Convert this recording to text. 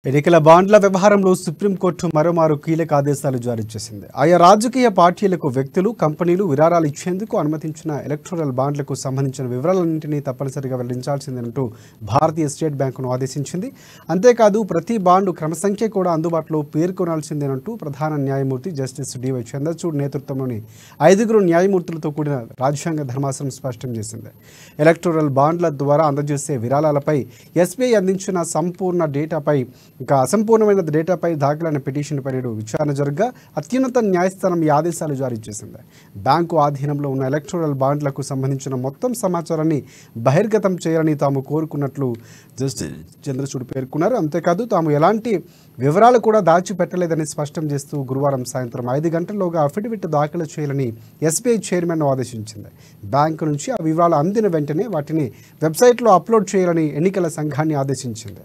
ఎన్నికల బాండ్ల వ్యవహారంలో సుప్రీంకోర్టు మరోమారు కీలక ఆదేశాలు జారీ చేసింది. ఆయా రాజకీయ పార్టీలకు వ్యక్తులు, కంపెనీలు విరాళాలు ఇచ్చేందుకు అనుమతించిన ఎలక్టోరల్ బాండ్లకు సంబంధించిన వివరాలన్నింటినీ తప్పనిసరిగా వెల్లడించాల్సిందేనంటూ భారతీయ స్టేట్ బ్యాంకును ఆదేశించింది. అంతేకాదు ప్రతి బాండు క్రమసంఖ్య కూడా అందుబాటులో పేర్కొనాల్సిందేనంటూ ప్రధాన న్యాయమూర్తి జస్టిస్ డివై చంద్రచూడ్ నేతృత్వంలోని 5 న్యాయమూర్తులతో కూడిన రాజ్యాంగ ధర్మాసనం స్పష్టం చేసింది. ఎలక్టోరల్ బాండ్ల ద్వారా అందజేసే విరాళాలపై ఎస్బీఐ అందించిన సంపూర్ణ డేటాపై అసంపూర్ణమైన డేటాపై దాఖలైన పిటిషన్పై నేడు విచారణ జరగగా అత్యున్నత న్యాయస్థానం ఈ ఆదేశాలు జారీ చేసింది. బ్యాంకు ఆధీనంలో ఉన్న ఎలక్టోరల్ బాండ్లకు సంబంధించిన మొత్తం సమాచారాన్ని బహిర్గతం చేయాలని తాము కోరుకున్నట్లు జస్టిస్ చంద్రచూడ్ పేర్కొన్నారు. అంతేకాదు తాము ఎలాంటి వివరాలు కూడా దాచిపెట్టలేదని స్పష్టం చేస్తూ గురువారం సాయంత్రం 5 గంటల్లోగా అఫిడవిట్ దాఖలు చేయాలని ఎస్బీఐ చైర్మన్ ఆదేశించింది. బ్యాంకు నుంచి ఆ వివరాలు అందిన వెంటనే వాటిని వెబ్సైట్లో అప్లోడ్ చేయాలని ఎన్నికల సంఘాన్ని ఆదేశించింది.